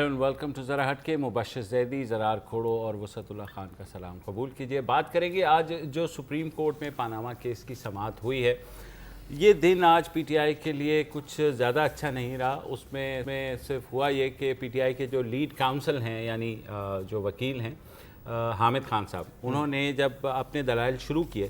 Hello and welcome to ذرا ہٹ کے. مبشر زیدی, زرار کھوڑو اور وسعت اللہ خان کا سلام قبول کیجیے. بات کریں گے آج جو سپریم کورٹ میں پاناما کیس کی سماعت ہوئی ہے. یہ دن آج پی ٹی آئی کے لیے کچھ زیادہ اچھا نہیں رہا. اس میں صرف ہوا یہ کہ پی ٹی آئی کے جو لیڈ کاؤنسل ہیں یعنی جو وکیل ہیں حامد خان صاحب, انہوں نے جب اپنے دلائل شروع کیے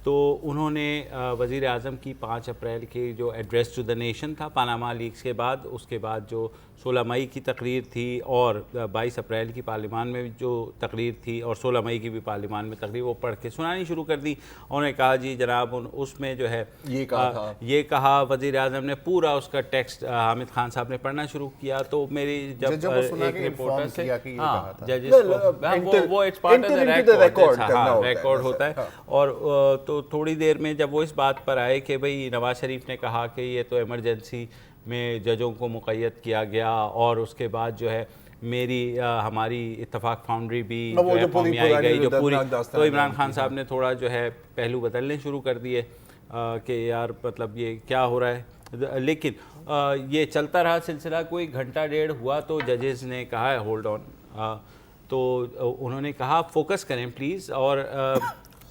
تو انہوں نے وزیر اعظم کی 5 اپریل کی جو ایڈریس ٹو دا نیشن تھا پاناما لیکس کے بعد, اس کے بعد جو 16 مئی کی تقریر تھی اور 22 اپریل کی پارلیمان میں جو تقریر تھی اور 16 مئی کی بھی پارلیمان میں تقریر, وہ پڑھ کے سنانی شروع کر دی. انہوں نے کہا جی جناب اس میں جو ہے یہ کہا وزیر اعظم نے پورا اس کا ٹیکسٹ حامد خان صاحب نے پڑھنا شروع کیا. تو میری جب ایک رپورٹر سے ججز وہ ریکارڈ ہوتا ہے, اور تو تھوڑی دیر میں جب وہ اس بات پر آئے کہ بھئی نواز شریف نے کہا کہ یہ تو ایمرجنسی میں ججوں کو مقید کیا گیا, اور اس کے بعد جو ہے ہماری اتفاق فاؤنڈری بھی قومی آئی گئی جو پوری, تو عمران خان صاحب نے تھوڑا جو ہے پہلو بدلنے شروع کر دیے کہ یار مطلب یہ کیا ہو رہا ہے. لیکن یہ چلتا رہا سلسلہ, کوئی گھنٹہ ڈیڑھ ہوا تو ججز نے کہا ہے ہولڈ آن, تو انہوں نے کہا فوکس کریں پلیز اور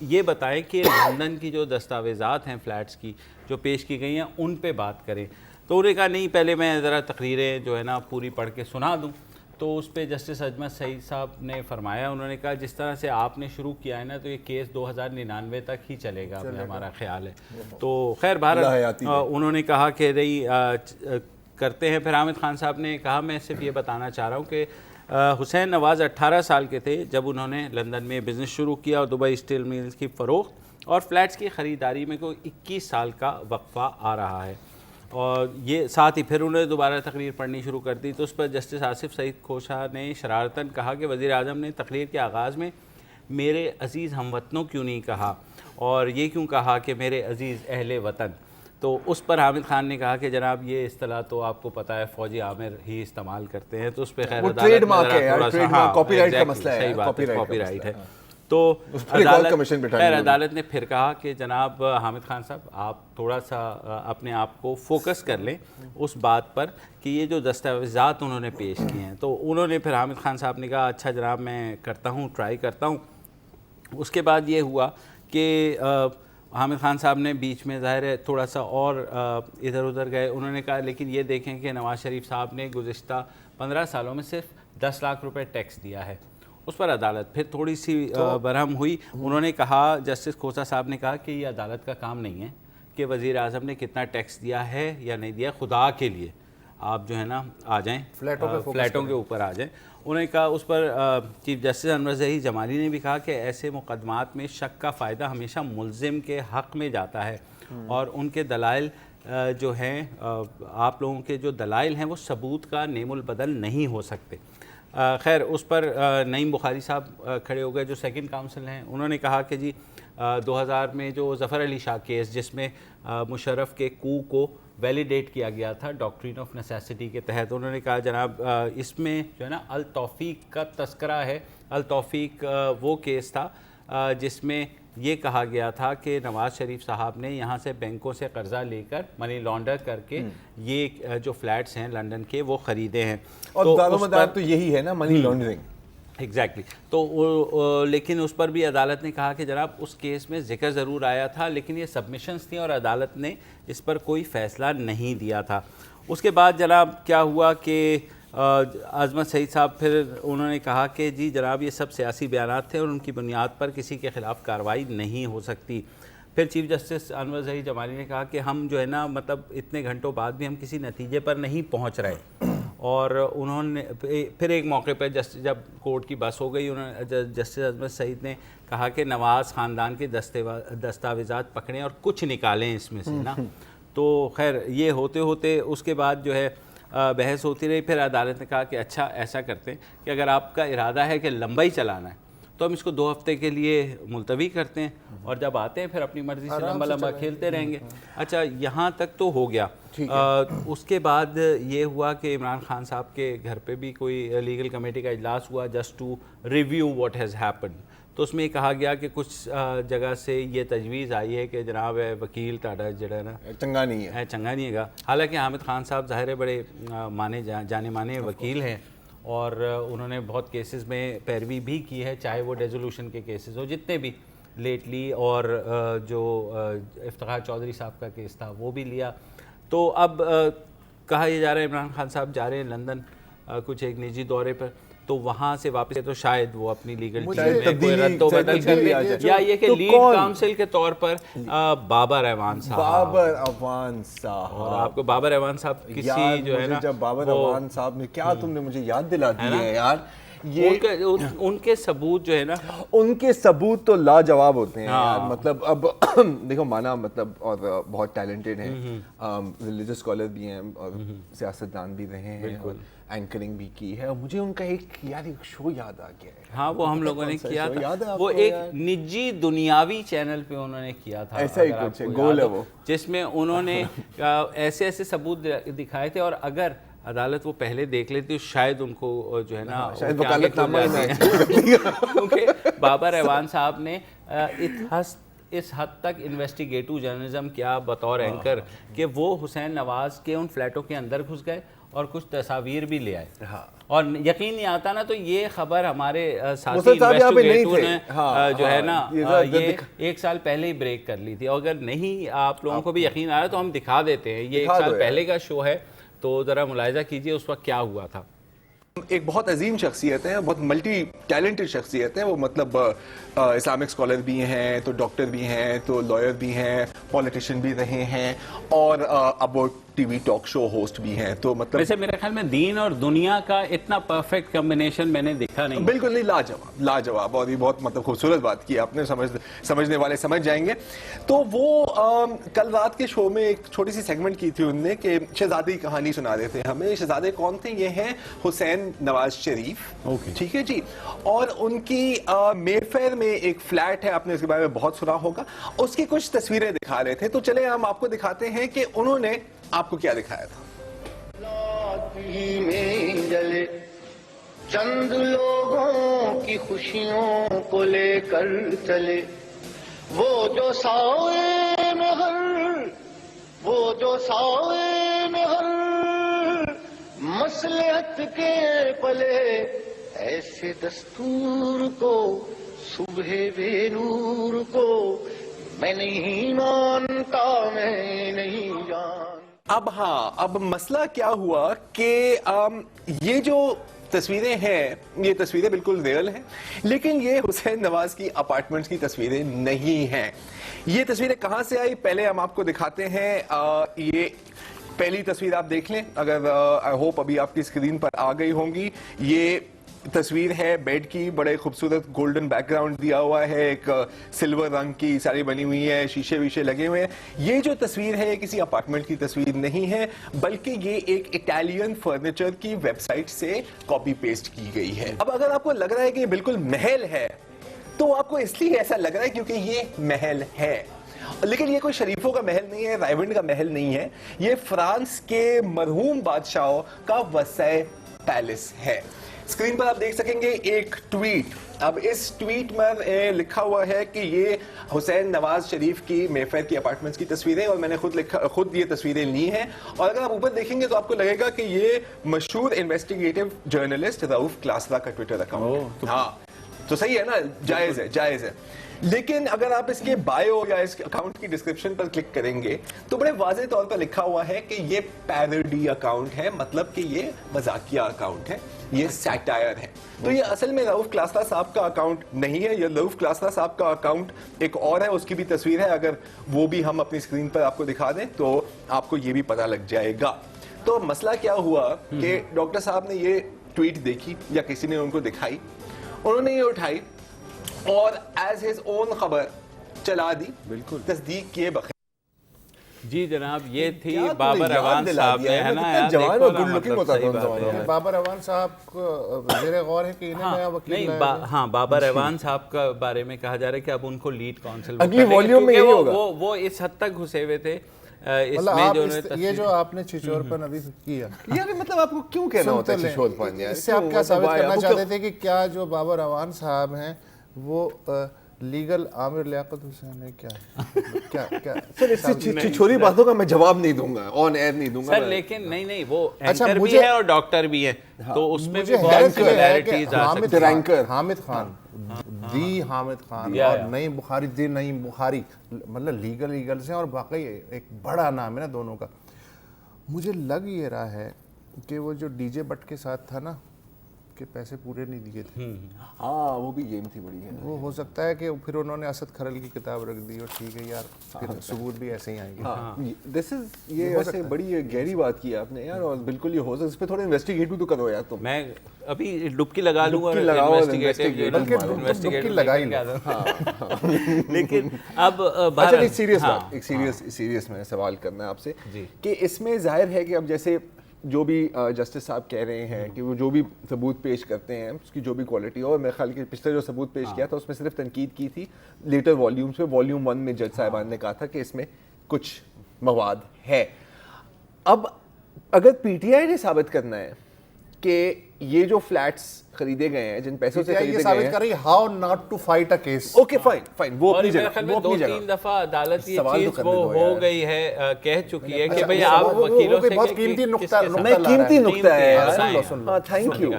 یہ بتائیں کہ لندن کی جو دستاویزات ہیں فلیٹس کی جو پیش کی گئی ہیں ان پہ بات کریں. تو انہوں نے کہا نہیں پہلے میں ذرا تقریریں جو ہے نا پوری پڑھ کے سنا دوں. تو اس پہ جسٹس اجمل سعید صاحب نے فرمایا, انہوں نے کہا جس طرح سے آپ نے شروع کیا ہے نا تو یہ کیس 2099 تک ہی چلے گا ہمارا خیال ہے. تو خیر بہرحال انہوں نے کہا کہ نہیں کرتے ہیں. پھر حامد خان صاحب نے کہا میں صرف یہ بتانا چاہ رہا ہوں کہ حسین نواز 18 سال کے تھے جب انہوں نے لندن میں بزنس شروع کیا اور دبئی اسٹیل میلز کی فروخت اور فلیٹس کی خریداری میں کوئی 21 سال کا وقفہ آ رہا ہے. اور یہ ساتھ ہی پھر انہوں نے دوبارہ تقریر پڑھنی شروع کر دی. تو اس پر جسٹس آصف سعید کھوسا نے شرارتاً کہا کہ وزیر اعظم نے تقریر کے آغاز میں میرے عزیز ہم وطنوں کیوں نہیں کہا, اور یہ کیوں کہا کہ میرے عزیز اہل وطن. تو اس پر حامد خان نے کہا کہ جناب یہ اصطلاح تو آپ کو پتہ ہے فوجی عامر ہی استعمال کرتے ہیں, تو اس پہ خیر کاپی رائٹ ہے. تو عدالت نے پھر کہا کہ جناب حامد خان صاحب آپ تھوڑا سا اپنے آپ کو فوکس کر لیں اس بات پر کہ یہ جو دستاویزات انہوں نے پیش کیے ہیں. تو انہوں نے پھر حامد خان صاحب نے کہا اچھا جناب میں کرتا ہوں, ٹرائی کرتا ہوں. اس کے بعد یہ ہوا کہ حامد خان صاحب نے بیچ میں ظاہر ہے تھوڑا سا اور ادھر ادھر گئے. انہوں نے کہا لیکن یہ دیکھیں کہ نواز شریف صاحب نے گزشتہ 15 سالوں میں صرف 10 لاکھ روپے ٹیکس دیا ہے. اس پر عدالت پھر تھوڑی سی برہم ہوئی. انہوں نے کہا, جسٹس کھوسا صاحب نے کہا کہ یہ عدالت کا کام نہیں ہے کہ وزیر اعظم نے کتنا ٹیکس دیا ہے یا نہیں دیا, خدا کے لیے آپ جو ہے نا آ جائیں فلیٹوں کے اوپر آ جائیں. انہوں نے کہا اس پر چیف جسٹس انور ظہیر جمالی نے بھی کہا کہ ایسے مقدمات میں شک کا فائدہ ہمیشہ ملزم کے حق میں جاتا ہے, اور ان کے دلائل جو ہیں آپ لوگوں کے جو دلائل ہیں وہ ثبوت کا نیم البدل نہیں ہو سکتے. خیر اس پر نعیم بخاری صاحب کھڑے ہو گئے جو سیکنڈ کاؤنسل ہیں. انہوں نے کہا کہ جی 2000 میں جو ظفر علی شاہ کیس جس میں مشرف کے کو ویلیڈیٹ کیا گیا تھا ڈاکٹرین آف نیسیسٹی کے تحت, انہوں نے کہا جناب اس میں جو ہے نا التوفیق کا تذکرہ ہے. التوفیق وہ کیس تھا جس میں یہ کہا گیا تھا کہ نواز شریف صاحب نے یہاں سے بینکوں سے قرضہ لے کر منی لانڈر کر کے یہ جو فلیٹس ہیں لندن کے وہ خریدے ہیں. اور دارالمدار تو یہی ہے نا, منی لانڈرنگ. ایگزیکٹلی. تو لیکن اس پر بھی عدالت نے کہا کہ جناب اس کیس میں ذکر ضرور آیا تھا لیکن یہ سبمیشنز تھیں اور عدالت نے اس پر کوئی فیصلہ نہیں دیا تھا. اس کے بعد جناب کیا ہوا کہ عظمت سعید صاحب پھر انہوں نے کہا کہ جی جناب یہ سب سیاسی بیانات تھے اور ان کی بنیاد پر کسی کے خلاف کارروائی نہیں ہو سکتی. پھر چیف جسٹس انور ظہیر جمالی نے کہا کہ ہم جو ہے نا مطلب اتنے گھنٹوں بعد بھی ہم کسی نتیجے پر نہیں پہنچ رہے. اور انہوں نے پھر ایک موقع پہ جب کورٹ کی بس ہو گئی, انہوں نے جسٹس عظمت سعید نے کہا کہ نواز خاندان کے دستاویزات پکڑیں اور کچھ نکالیں اس میں سے نا. تو خیر یہ ہوتے ہوتے اس کے بعد جو ہے بحث ہوتی رہی. پھر عدالت نے کہا کہ اچھا ایسا کرتے ہیں کہ اگر آپ کا ارادہ ہے کہ لمبا ہی چلانا ہے تو ہم اس کو 2 ہفتے کے لیے ملتوی کرتے ہیں اور جب آتے ہیں پھر اپنی مرضی سے لمبا کھیلتے رہیں گے. اچھا یہاں تک تو ہو گیا. اس کے بعد یہ ہوا کہ عمران خان صاحب کے گھر پہ بھی کوئی لیگل کمیٹی کا اجلاس ہوا just to review what has happened. تو اس میں یہ کہا گیا کہ کچھ جگہ سے یہ تجویز آئی ہے کہ جناب وکیل ٹاڈا جڑا نا چنگا نہیں ہے گا. حالانکہ حامد خان صاحب ظاہر بڑے جانے مانے وکیل ہیں اور انہوں نے بہت کیسز میں پیروی بھی کی ہے, چاہے وہ ڈیزولوشن کے کیسز ہو جتنے بھی لیٹلی, اور جو افتخار چودھری صاحب کا کیس تھا وہ بھی لیا. تو اب کہا یہ جا رہا ہے عمران خان صاحب جا رہے ہیں لندن کچھ ایک نجی دورے پر, تو وہاں سے واپس تو شاید وہ اپنی لیگل ٹیم میں کوئی رد و بدل کر لیں, یا یہ کہ لیڈ کاؤنسل کے طور پر بابر اعوان صاحب. اور آپ کو بابر اعوان صاحب کسی جو ہے نا, جب بابر اعوان صاحب نے کیا تم نے مجھے یاد دلا دی ہے یار, ان کے ثبوت جو ہے نا, ان کے ثبوت تو لاجواب ہوتے ہیں یار. مطلب اب دیکھو مانا مطلب اور بہت ٹیلنٹڈ ہیں, ریلیجس اسکالر بھی ہیں اور سیاستدان بھی رہے ہیں, اینکرنگ بھی کی ہے. اور مجھے ان کا ایک شو یاد آ گیا ہے. ہاں وہ ہم لوگوں نے کیا تھا, وہ ایک نجی دنیاوی چینل پہ انہوں نے کیا تھا, ایسا ہی کچھ گول ہے وہ, جس میں انہوں نے ایسے ایسے ثبوت دکھائے تھے, اور اگر عدالت وہ پہلے دیکھ لیتی شاید ان کو جو ہے نا کیونکہ بابر اعوان صاحب نے اس حد تک انویسٹیگیٹو جرنلزم کیا بطور اینکر کہ وہ حسین نواز کے ان فلیٹوں کے اندر گھس گئے اور کچھ تصاویر بھی لے آئے, اور یقین نہیں آتا نا, تو یہ خبر ہمارے ساتھی انویسٹیگیٹو نے جو ہے نا یہ 1 سال پہلے ہی بریک کر لی تھی. اور اگر نہیں آپ لوگوں کو بھی یقین آ رہا ہے تو ہم دکھا دیتے ہیں, یہ 1 سال پہلے کا شو ہے, تو ذرا ملاحظہ کیجئے اس وقت کیا ہوا تھا. ایک بہت عظیم شخصیت ہیں, بہت ملٹی ٹیلنٹڈ شخصیت ہیں وہ, مطلب اسلامک اسکالر بھی ہیں, تو ڈاکٹر بھی ہیں, تو لائر بھی ہیں, پولیٹیشین بھی رہے ہیں, اور اب وہ TV talk show host بھی ہیں. تو مطلب ویسے میرے خیال میں دین اور دنیا کا اتنا پرفیکٹ کمبینیشن میں نے دیکھا نہیں. بالکل نہیں, لاجواب. اور یہ بہت مطلب خوبصورت بات کی آپ نے, سمجھنے والے سمجھ جائیں گے. تو وہ کل رات کے شو میں ایک چھوٹی سی سیگمنٹ کی تھی انہوں نے کہ شہزادی کی کہانی سنا رہے تھے ہمیں. شہزادے کون تھے؟ یہ ہیں حسین نواز شریف, ٹھیک ہے جی. اور ان کی مے فیئر میں ایک فلیٹ ہے, آپ نے اس کے بارے میں بہت سنا ہوگا, اس کی کچھ تصویریں دکھا رہے تھے. تو چلے ہم آپ کو دکھاتے ہیں کہ انہوں نے آپ کو کیا دکھایا تھا. چند لوگوں کی خوشیوں کو لے کر چلے, وہ جو سائے میں ہر مصلحت کے پلے, ایسے دستور کو صبح بے نور کو میں نہیں مانتا, میں نہیں جانتا. اب مسئلہ کیا ہوا کہ یہ جو تصویریں ہیں, یہ تصویریں بالکل ریئل ہیں, لیکن یہ حسین نواز کی اپارٹمنٹس کی تصویریں نہیں ہیں. یہ تصویریں کہاں سے آئی پہلے ہم آپ کو دکھاتے ہیں. یہ پہلی تصویر آپ دیکھ لیں, اگر آئی ہوپ ابھی آپ کی اسکرین پر آ گئی ہوں گی. یہ تصویر ہے بیڈ کی, بڑے خوبصورت گولڈن بیک گراؤنڈ دیا ہوا ہے, ایک سلور رنگ کی ساری بنی ہوئی ہے, شیشے ویشے لگے ہوئے ہیں. یہ جو تصویر ہے یہ کسی اپارٹمنٹ کی تصویر نہیں ہے, بلکہ یہ ایک اٹیلین فرنیچر کی ویب سائٹ سے کاپی پیسٹ کی گئی ہے. اب اگر آپ کو لگ رہا ہے کہ یہ بالکل محل ہے, تو آپ کو اس لیے ایسا لگ رہا ہے کیونکہ یہ محل ہے, لیکن یہ کوئی شریفوں کا محل نہیں ہے, رائیونڈ کا محل نہیں ہے. یہ فرانس کے مرحوم بادشاہوں کا ورسائے پیلس ہے. اسکرین پر آپ دیکھ سکیں گے ایک ٹویٹ. اب اس ٹویٹ میں لکھا ہوا ہے کہ یہ حسین نواز شریف کی مے فیئر کی اپارٹمنٹس کی تصویریں, اور میں نے خود یہ تصویریں لی ہیں. اور اگر آپ اوپر دیکھیں گے تو آپ کو لگے گا کہ یہ مشہور انویسٹیگیٹو جرنلسٹ رؤف کلاسرا کا ٹویٹر اکاؤنٹ. ہاں تو صحیح ہے نا, جائز ہے. لیکن اگر آپ اس کے بایو یا اس اکاؤنٹ کی ڈسکرپشن پر کلک کریں گے تو بڑے واضح طور پر لکھا ہوا ہے کہ یہ پیروڈی اکاؤنٹ ہے, مطلب کہ یہ مذاقیہ اکاؤنٹ ہے, یہ سیٹائر ہے. تو یہ اصل میں رؤف کلاسرا صاحب کا اکاؤنٹ نہیں ہے. یہ رؤف کلاسرا صاحب کا اکاؤنٹ ایک اور ہے, اس کی بھی تصویر ہے, اگر وہ بھی ہم اپنی اسکرین پر آپ کو دکھا دیں تو آپ کو یہ بھی پتہ لگ جائے گا. تو مسئلہ کیا ہوا کہ ڈاکٹر صاحب نے یہ ٹویٹ دیکھی یا کسی نے ان کو دکھائی, انہوں نے یہ اٹھائی اور ایز ہز اون خبر چلا دی, بالکل تصدیق کیے بغیر. جی جناب, یہ تھی بابر اعوان صاحب نے, ہے نا, جوان اور گڈ لکنگ ہوتا تھا. بابر اعوان صاحب کو زیر غور ہے کہ انہیں نیا وکیل نہیں, ہاں بابر اعوان صاحب کا بارے میں کہا جا رہا ہے کہ اب ان کو لیڈ کاؤنسل اگلی والیوم میں یہی ہوگا. وہ اس حد تک گھسے ہوئے تھے. یہ جو آپ نے چھچور پن ابھی کیا, یار مطلب آپ کو کیوں کہنا ہوتا ہے چھچور پن؟ اس سے آپ کیا ثابت کرنا چاہتے تھے کہ کیا جو بابر اعوان صاحب ہیں وہ لیگل عامر لیاقت حسین نے کیا سر اس سے چھوٹی باتوں کا میں جواب نہیں دوں گا, آن ایئر نہیں دوں گا سر. لیکن نہیں وہ اینکر بھی ہے اور ڈاکٹر بھی ہے, تو اس میں بھی بہت سملیرٹیز آ سکتی ہیں. حامد خان دی حامد خان اور نعیم بخاری دی نعیم بخاری, مطلب لیگل سے, اور واقعی ایک بڑا نام ہے نا دونوں کا. مجھے لگ یہ رہا ہے کہ وہ جو ڈی جے بٹ کے ساتھ تھا نا کہ پیسے پورے نہیں دیے تھے, ہاں وہ بھی گیم تھی بڑی ہے. وہ ہو سکتا ہے کہ پھر انہوں نے اسد کھرل کی کتاب رکھ دی اور ٹھیک ہے یار پھر ثبوت بھی ایسے ہی آئیں گے. دس از یہ ایسے بڑی گہری بات کی آپ نے یار, اور بالکل یہ ہو سکتا ہے. اس پہ تھوڑا انویسٹیگیٹ بھی تو کرو یار تم. میں ابھی ڈبکی لگا لوں گا, ڈبکی لگا ہی لو. لیکن اب ایک سیریس بات, ایک سیریس میں سوال کرنا ہے آپ سے کہ اس میں ظاہر ہے کہ اب جیسے جو بھی جسٹس صاحب کہہ رہے ہیں کہ وہ جو بھی ثبوت پیش کرتے ہیں اس کی جو بھی کوالٹی ہو, اور میرے خیال کہ پچھلے جو ثبوت پیش کیا تھا اس میں صرف تنقید کی تھی لیٹر والیومس پہ. والیوم 1 میں جج صاحبان نے کہا تھا کہ اس میں کچھ مواد ہے. اب اگر پی ٹی آئی نے ثابت کرنا ہے کہ یہ جو فلیٹس خریدے گئے ہیں جن پیسوں سے خریدے گئے ہیں, کر رہی how not to fight a case. Okay fine وہ اپنی جگہ, وہ اپنی جگہ. 2-3 دفعہ عدالت یہ چیز وہ ہو گئی ہے, کہہ چکی ہے کہ بھئی آپ وکیلوں سے بہت قیمتی نقطہ میں قیمتی نقطہ ہے یار. ہاں تھینک یو.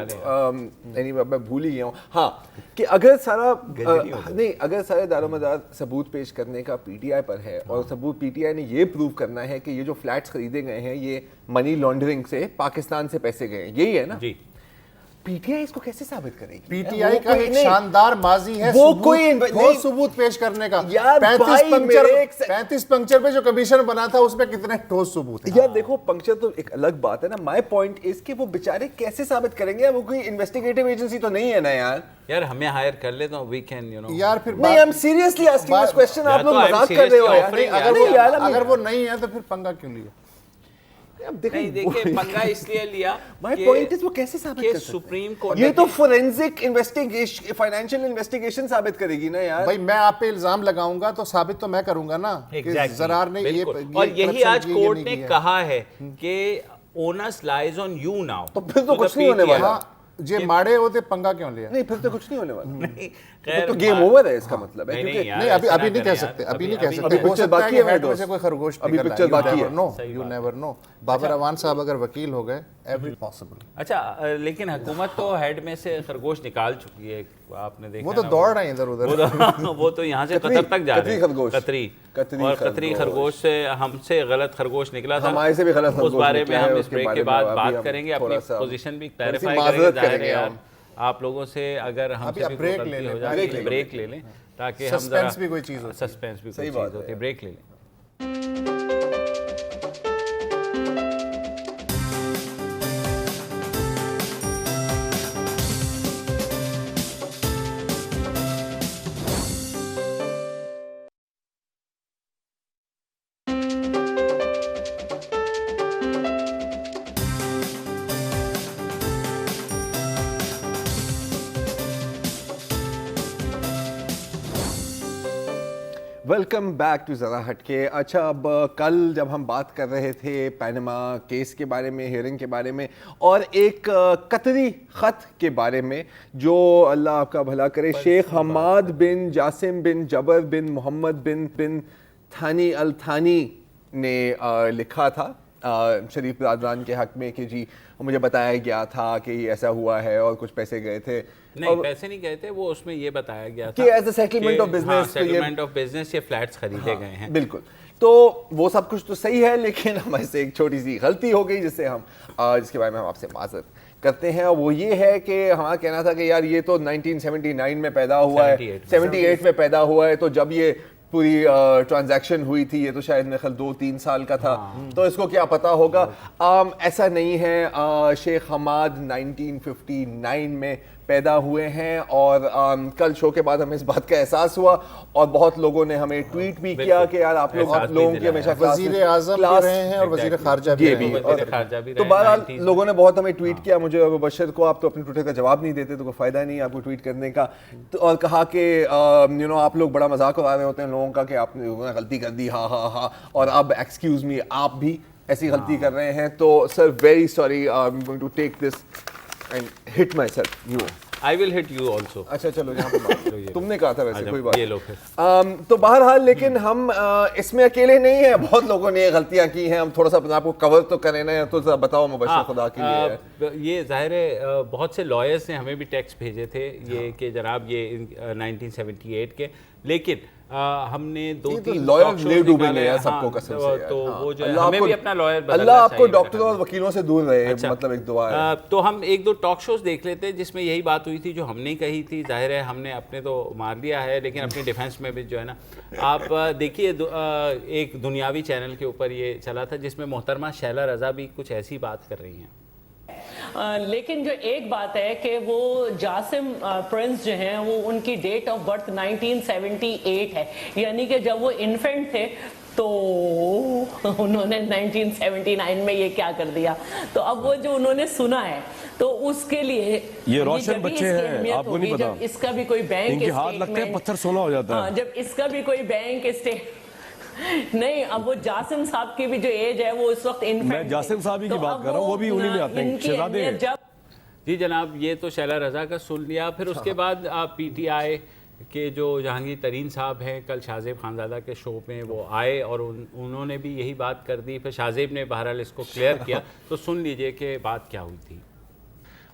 میں بھول ہی گیا ہوں. ہاں کہ اگر سارا نہیں, اگر سارے دار و مدار ثبوت پیش کرنے کا پی ٹی آئی پر ہے, اور ثبوت پی ٹی آئی نے یہ پروو کرنا ہے کہ یہ جو فلیٹس خریدے گئے ہیں یہ منی لانڈرنگ سے پاکستان سے پیسے گئے ہیں, یہی ہے نا, جی, پی ٹی آئی اس کو کیسے ثابت کرے گی؟ پی ٹی آئی کا ایک شاندار ماضی ہے وہ کوئی ثبوت پیش کرنے کا. 35 پنکچر پہ جو کمیشن بنا تھا اس میں کتنے ٹھوس ثبوت ہیں. یار دیکھو پنکچر تو ایک الگ بات ہے نا. مائی پوائنٹ از کہ وہ بیچارے کیسے ثابت کریں گے, وہ کوئی انویسٹیگیٹو ایجنسی تو نہیں ہے نا یار. یار ہمیں ہائر کر لے تو وی کین یار پھر نہیں, I am seriously asking this question. آپ لوگ مذاق کر رہے ہو یار. اگر وہ نہیں ہے تو پھر پنگا کیوں لیا؟ دیکھیں پنگا اس لیے لیا, مائی پوائنٹ از وہ کیسے ثابت کر سپریم کورٹ, یہ تو فورینزک انویسٹیگیشن فائنینشیل انویسٹیگیشن ثابت کرے گی نا یار. بھائی میں آپ پہ الزام لگاؤں گا تو ثابت تو میں کروں گا نا کہ زرار نے یہ, اور یہی آج کورٹ نے کہا ہے کہ onus lies on you now. تو پھر تو کچھ نہیں ہونے والا. جی ماڑے ہوتے پنگا کیوں لیا؟ نہیں پھر تو کچھ نہیں ہونے والا. تو گیم اوور ہے اس کا مطلب ہے. نہیں ابھی نہیں کہہ سکتے, ابھی نہیں کہہ سکتے. پکچر باقی ہے, میں سے کوئی خرگوش ابھی پکچر باقی ہے. No you never know. Babar Awan صاحب اگر وکیل ہو گئے ایوری پاسبل. اچھا لیکن حکومت تو ہیڈ میں سے خرگوش نکال چکی ہے, آپ نے دیکھا وہ تو دوڑ رہے ہیں ادھر ادھر. وہ تو یہاں سے قطر تک جا رہے ہیں. قطری قطری خرگوش سے ہم سے غلط خرگوش نکلا تھا, ہمارے سے بھی غلط خرگوش. اس بارے میں ہم اس بریک کے بعد بات کریں گے, اپنی پوزیشن بھی کلیریفائی کریں گے. یار آپ لوگوں سے اگر ہم سے بھی کوئی غلطی ہو جائے تو بریک لے لیں تاکہ ہم ذرا سسپینس بھی کوئی چیز ہوتی ہے. سسپینس بھی کوئی چیز ہوتی ہے. بریک لے لیں. ویلکم بیک ٹو ذرا ہٹ کے. اچھا اب کل جب ہم بات کر رہے تھے پینما کیس کے بارے میں, ہیئرنگ کے بارے میں, اور ایک قطری خط کے بارے میں جو اللہ آپ کا بھلا کرے شیخ حماد بن جاسم بن جبر بن محمد بن تھانی التھانی نے لکھا تھا شریف برادران کے حق میں کہ جی مجھے بتایا گیا تھا کہ یہ ایسا ہوا ہے اور کچھ پیسے گئے تھے. نہیں پیسے نہیں گئے تھے, وہ اس میں یہ بتایا گیا تھا کہ as a settlement of business, settlement of business یہ فلیٹس خریدے گئے ہیں. بالکل. تو وہ سب کچھ تو صحیح ہے, لیکن ہمارے سے ایک چھوٹی سی غلطی ہو گئی جس کے بارے میں ہم آپ سے معذرت کرتے ہیں. وہ یہ ہے کہ ہمارا کہنا تھا کہ یار یہ تو 1979 میں پیدا ہوا ہے, 78 میں پیدا ہوا ہے, تو جب یہ پوری ٹرانزیکشن ہوئی تھی یہ تو شاید میرے خیال 2-3 سال کا تھا, تو اس کو کیا پتا ہوگا. ایسا نہیں ہے. شیخ حماد 1959 میں پیدا ہوئے ہیں, اور کل شو کے بعد ہمیں اس بات کا احساس ہوا, اور بہت لوگوں نے ہمیں ٹویٹ بھی کیا کہ یار آپ لوگوں کی ہمیشہ وزیر اعظم بھی رہے ہیں اور وزیر خارجہ بھی رہے. تو بہرحال لوگوں نے بہت ہمیں ٹویٹ کیا, مجھے مبشر کو آپ تو اپنے ٹویٹر کا جواب نہیں دیتے تو کوئی فائدہ نہیں آپ کو ٹویٹ کرنے کا, اور کہا کہ آپ لوگ بڑا مذاق اڑا رہے ہوتے ہیں لوگوں کا کہ آپ نے غلطی کر دی, ہاں ہاں ہاں, اور اب ایکسکیوز می آپ بھی ایسی غلطی کر رہے ہیں. تو sir very sorry, I am going to take this and hit myself. I will hit you also. اچھا چلو یہاں پہ تم نے کہا تھا ویسے کوئی بات. یہ لو پھر. تو بہرحال لیکن ہم اس میں اکیلے نہیں ہیں, بہت لوگوں نے غلطیاں کی ہیں. ہم تھوڑا سا اپنے آپ کو کور تو کریں نا, تو بتاؤ مبشر خدا کے لیے. یہ ظاہر ہے بہت سے لائرز نے ہمیں بھی ٹیکسٹ بھیجے تھے یہ کہ جناب یہ 1978 کے, لیکن ہم نے 2-3 لائر لے ڈوبیں گے سب کو قسم سے. تو وہ جو ہے ہمیں بھی اپنا لائر بدلنا چاہیے. اللہ آپ کو ڈاکٹروں اور وکیلوں سے دور رہے, مطلب ایک دعا ہے. تو ہم 1-2 ٹاک شوز دیکھ لیتے ہیں جس میں یہی بات ہوئی تھی جو ہم نے کہی تھی. ظاہر ہے ہم نے اپنے تو مار دیا ہے, لیکن اپنے ڈیفینس میں بھی جو ہے نا, آپ دیکھیے ایک دنیاوی چینل کے اوپر یہ چلا تھا جس میں محترمہ شیلا رضا بھی کچھ ایسی بات کر رہی ہیں. لیکن جو ایک بات ہے کہ وہ جاسم پرنس جو ہیں وہ ان کی ڈیٹ آف برتھ 1978 ہے, یعنی کہ جب وہ انفینٹ تھے تو انہوں نے 1979 میں یہ کیا کر دیا. تو اب وہ جو انہوں نے سنا ہے تو اس کے لیے یہ روشن بچے ہیں, آپ کو نہیں پتا, اس کا بھی کوئی بینک, ان کے ہاتھ لگتے ہیں پتھر سونا ہو جاتا ہے. جب اس کا بھی کوئی بینک نہیں, اب وہ جاسم صاحب کی بھی جو ایج ہے وہ اس وقت انفینٹ. میں جاسم صاحب کی بات کر رہا ہوں, وہ بھی انہی میں آتے ہیں, شہزادے ہیں. جی جناب, یہ تو شیلا رضا کا سن لیا. پھر اس کے بعد پی ٹی آئی کے جو جہانگیر ترین صاحب ہیں, کل شاہ زیب خانزادہ کے شو میں وہ آئے اور انہوں نے بھی یہی بات کر دی. پھر شاہ زیب نے بہرحال اس کو کلیئر کیا, تو سن لیجئے کہ بات کیا ہوئی تھی.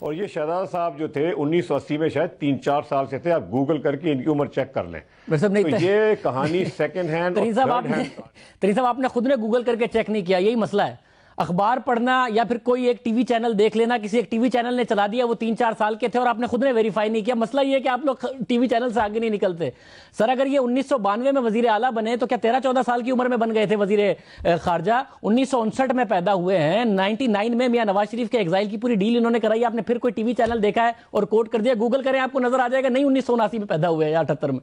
اور یہ شہزادہ صاحب جو تھے 1980 میں شاید 3-4 سال سے تھے, آپ گوگل کر کے ان کی عمر چیک کر لیں. تو یہ کہانی سیکنڈ ہینڈ. ترین صاحب آپ نے خود نے گوگل کر کے چیک نہیں کیا, یہی مسئلہ ہے. اخبار پڑھنا یا پھر کوئی ایک ٹی وی چینل دیکھ لینا, کسی ایک ٹی وی چینل نے چلا دیا, وہ 3-4 سال کے تھے اور آپ نے خود نے ویریفائی نہیں کیا. مسئلہ یہ ہے کہ آپ لوگ ٹی وی چینل سے آگے نہیں نکلتے. سر اگر یہ 1992 میں وزیر اعلیٰ بنے تو کیا 13-14 سال کی عمر میں بن گئے تھے وزیر خارجہ؟ 1959 میں پیدا ہوئے ہیں, 99 میں میاں نواز شریف کے ایگزائل کی پوری ڈیل انہوں نے کرائی. آپ نے پھر کوئی ٹی وی چینل دیکھا ہے اور کوٹ کر دیا؟ گوگل کریں آپ کو نظر آ جائے گا, نہیں 1979 میں پیدا ہوئے یا 78 میں.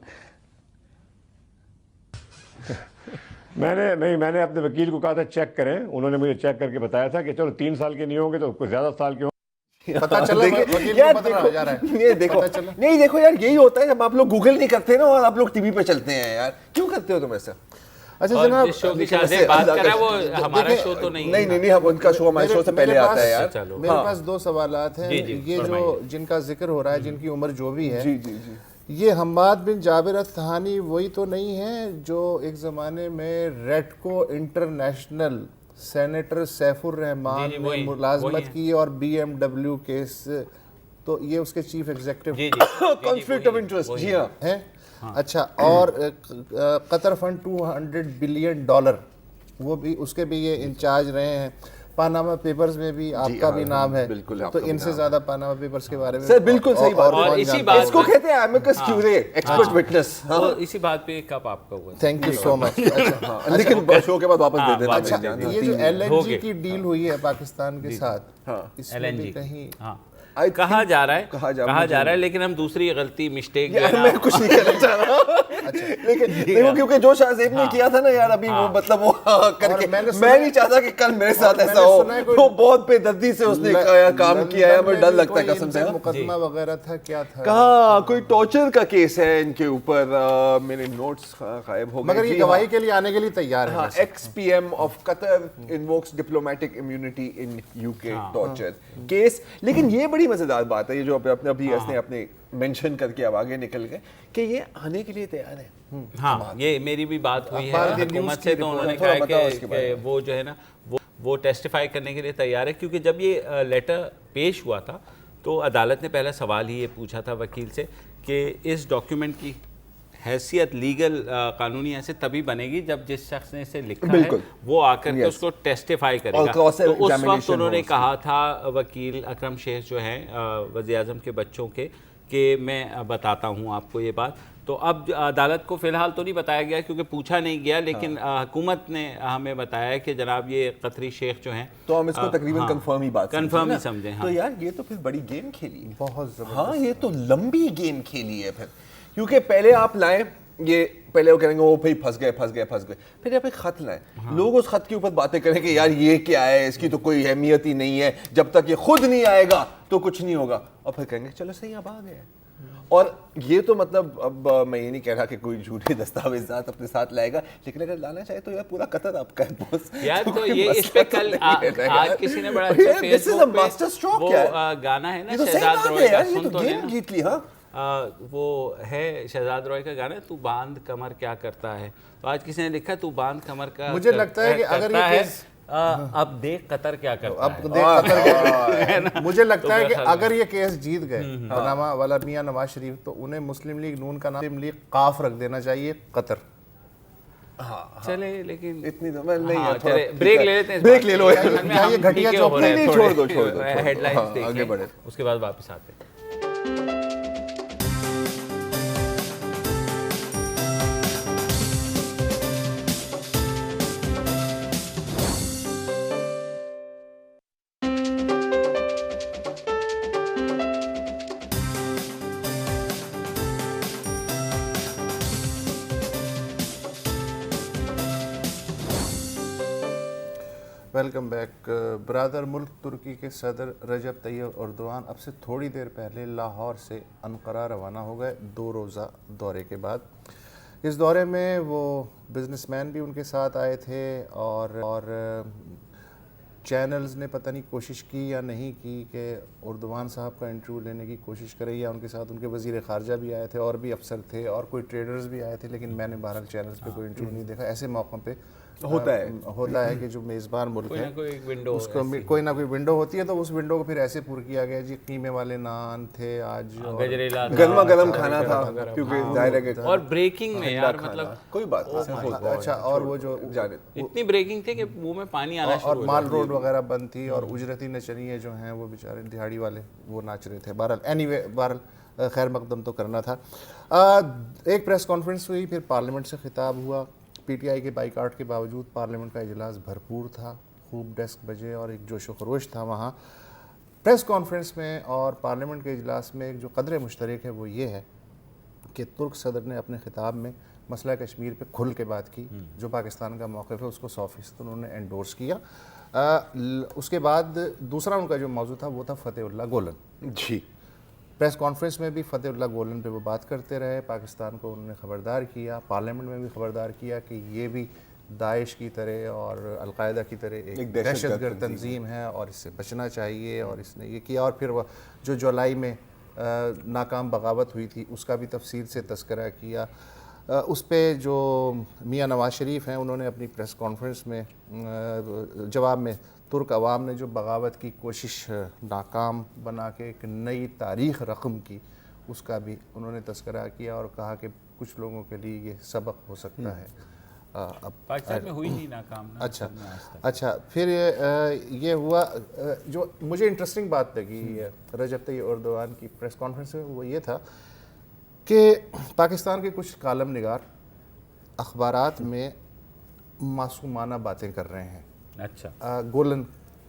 میں نے اپنے وکیل کو کہا تھا چیک کریں, انہوں نے مجھے چیک کر کے بتایا تھا کہ چلو 3 سال کے نہیں ہوں گے تو کوئی زیادہ سال کے ہوں. پتہ چلا وکیل کو پتہ ہو جا رہا ہے. یہ دیکھو نہیں دیکھو یار, یہی ہوتا ہے جب آپ لوگ گوگل نہیں کرتے نا اور آپ لوگ ٹی وی پہ چلتے ہیں. یار کیوں کرتے ہو تم ایسا؟ اچھا جناب, بات کر رہا ہے وہ ہمارا شو تو نہیں. نہیں, ہم ان کا شو ہمارے شو سے پہلے آتا ہے یار. میرے پاس 2 سوالات ہیں. یہ جو جن کا ذکر ہو رہا ہے, جن کی عمر جو بھی ہے, یہ حماد بن جابر الثانی وہی تو نہیں ہے جو ایک زمانے میں ریڈکو انٹرنیشنل سینیٹر سیف الرحمان نے ملازمت کی اور BMW کیس, تو یہ اس کے chief executive conflict of interest. جی ہاں ہیں. اچھا, اور قطر فنڈ $200 بلین, وہ بھی اس کے بھی یہ انچارج رہے ہیں. پاناما پیپرز میں بھی آپ کا بھی نام ہے, تو ان سے زیادہ پاناما پیپرز کے بارے میں سر بالکل صحیح بات. اور اسی بات اس کو کہتے ہیں ایمیکس کیورے, ایکسپرٹ وٹنس. اسی بات پہ کب آپ کا ہوا. تھینک یو سو مچ. لیکن شو کے بعد واپس دے دینا. اچھا, یہ جو LNG کی ڈیل ہوئی ہے پاکستان کے ساتھ, اس میں بھی کہیں کہا جا رہا ہے, لیکن ہم دوسری غلطی مسٹیک میں کچھ نہیں کہنا چاہ رہا, لیکن دیکھو کیونکہ جو شاہ زیب نے کیا تھا نا یار ابھی, وہ مطلب وہ کر کے میں نہیں چاہتا کہ کل میرے ساتھ ایسا ہو. وہ بہت بے دردی سے اس نے کام کیا ہے, مجھے ڈر لگتا ہے قسم سے. مقدمہ وغیرہ تھا, کیا تھا کہاں کوئی ٹارچر کا کیس ہے ان کے اوپر, میرے نوٹس غائب ہو گئے, مگر یہ گواہی کے لیے آنے کے لیے تیار ہے. XPM of Qatar invokes diplomatic immunity in UK torture case. لیکن یہ بڑی مزیدار بات ہے, یہ جو ابھی اس نے اپنے مینشن کر کے اب آگے نکل گئے کہ یہ آنے کے لیے تیار ہے. ہاں, یہ میری بھی بات ہوئی ہے حکومت سے, تو انہوں نے کہا کہ وہ جو ہے نا وہ ٹیسٹیفائی کرنے کے لیے تیار ہے. کیونکہ جب یہ لیٹر پیش ہوا تھا تو عدالت نے پہلا سوال ہی یہ پوچھا تھا وکیل سے کہ اس ڈاکیومنٹ کی حیثیت لیگل قانونی ایسے تبھی بنے گی جب جس شخص نے اسے لکھا ہے وہ آ کر کے اس کو ٹیسٹیفائی کرے گا. تو اس وقت انہوں نے کہا تھا وکیل اکرم شیخ جو ہیں وزیر اعظم کے بچوں کے, کہ میں بتاتا ہوں آپ کو یہ بات. تو اب عدالت کو فی الحال تو نہیں بتایا گیا کیونکہ پوچھا نہیں گیا, لیکن حکومت نے ہمیں بتایا کہ جناب یہ قطری شیخ جو ہیں, تو ہم اس کو تقریباً کنفرم ہی بات کنفرم ہی سمجھیں. تو یار یہ تو پھر بڑی گیم کھیلی ہے, بہت زبردست. ہاں یہ تو لمبی گیم کھیلی ہے پھر, کیونکہ پہلے آپ لائیں, یہ پہلے وہ کہیں گے وہ پھنس گئے, پھر آپ ایک خط لائیں, لوگ اس خط کے اوپر باتیں کریں کہ یار یہ کیا ہے, اس کی تو کوئی اہمیت ہی نہیں ہے, جب تک یہ خود نہیں آئے گا تو کچھ نہیں ہوگا, اور پھر کہیں گے چلو صحیح اب آ گئے. اور یہ تو مطلب اب میں یہ نہیں کہہ رہا کہ کوئی جھوٹے دستاویزات اپنے ساتھ لائے گا، لیکن اگر لانا چاہے تو یار پورا قطر آپ کا ہے بوس. یار تو یہ اس پہ کل آج کسی نے بڑا اچھا فیس بک پہ وہ گانا ہے نا شہزاد روئے کا، سن تو لینا جیت لی. ہاں وہ ہے شہزاد روئے کا گانا ہے تو باندھ کمر کیا کرتا ہے. تو آج کسی نے لکھا تو باندھ کمر کا مجھے لگتا ہے کہ اگر یہ کیس اب دیکھ قطر کیا کرتا ہے. اب دیکھ قطر کیا مجھے لگتا ہے کہ اگر یہ کیس جیت گئے پاناما والا میاں نواز شریف تو انہیں مسلم لیگ نون کا نام مسلم لیگ قاف رکھ دینا چاہیے قطر. چلے لیکن اتنی تو میں نہیں ہے. چلے بریک لے لیتے ہیں. بریک لے لو. یہ گھٹیا چوک نہیں چھوڑ دو ہیڈ لائنز آگے بڑھے اس کے بعد واپس آتے ہیں. Welcome back. برادر ملک ترکی کے صدر رجب طیب اردوان اب سے تھوڑی دیر پہلے لاہور سے انقرہ روانہ ہو گئے 2 روزہ دورے کے بعد. اس دورے میں وہ بزنس مین بھی ان کے ساتھ آئے تھے اور چینلز نے پتہ نہیں کوشش کی یا نہیں کی کہ اردوان صاحب کا انٹرویو لینے کی کوشش کرے, یا ان کے ساتھ ان کے وزیر خارجہ بھی آئے تھے اور بھی افسر تھے اور کوئی ٹریڈرز بھی آئے تھے, لیکن میں نے بہرحال چینلز پہ کوئی انٹرویو نہیں دیکھا. ایسے موقع پہ ہوتا ہے کہ جو میزبان ملک ہے اس کو کوئی نہ کوئی ونڈو ہوتی ہے, تو اس ونڈو کو پھر ایسے پر کیا گیا جی قیمے والے نان تھے آج, گرما گرم کھانا تھا کیونکہ ظاہر ہے کہ اور بریکنگ میں یار مطلب کوئی بات اچھا, اور وہ جو اتنی بریکنگ تھی کہ منہ میں پانی آنا شروع اور مال روڈ وغیرہ بند تھی اور اجرتی نچنیے جو ہیں وہ بیچارے دہاڑی والے وہ ناچ رہے تھے. بہرحال اینی وے بہرحال خیر مقدم تو کرنا تھا. ایک پریس کانفرنس ہوئی, پھر پارلیمنٹ سے خطاب ہوا. پی ٹی آئی کے بائیکاٹ کے باوجود پارلیمنٹ کا اجلاس بھرپور تھا, خوب ڈیسک بجے اور ایک جوش و خروش تھا وہاں. پریس کانفرنس میں اور پارلیمنٹ کے اجلاس میں ایک جو قدر مشترک ہے وہ یہ ہے کہ ترک صدر نے اپنے خطاب میں مسئلہ کشمیر پہ کھل کے بات کی. جو پاکستان کا موقف ہے اس کو 100% انہوں نے انڈورس کیا. اس کے بعد دوسرا ان کا جو موضوع تھا وہ تھا فتح اللہ گولن. جی پریس کانفرنس میں بھی فتح اللہ گولن پہ وہ بات کرتے رہے. پاکستان کو انہوں نے خبردار کیا, پارلیمنٹ میں بھی خبردار کیا کہ یہ بھی داعش کی طرح اور القاعدہ کی طرح ایک دہشت گرد تنظیم ہے اور اس سے بچنا چاہیے, اور اس نے یہ کیا. اور پھر وہ جو جولائی میں ناکام بغاوت ہوئی تھی اس کا بھی تفصیل سے تذکرہ کیا. اس پہ جو میاں نواز شریف ہیں انہوں نے اپنی پریس کانفرنس میں جواب میں ترک عوام نے جو بغاوت کی کوشش ناکام بنا کے ایک نئی تاریخ رقم کی اس کا بھی انہوں نے تذکرہ کیا اور کہا کہ کچھ لوگوں کے لیے یہ سبق ہو سکتا ہے. اب پاکستان میں ہوئی نہیں ناکام. اچھا پھر یہ ہوا جو مجھے انٹرسٹنگ بات لگی رجب طیب اردوان کی پریس کانفرنس میں, وہ یہ تھا کہ پاکستان کے کچھ کالم نگار اخبارات میں معصومانہ باتیں کر رہے ہیں. اچھا, گولن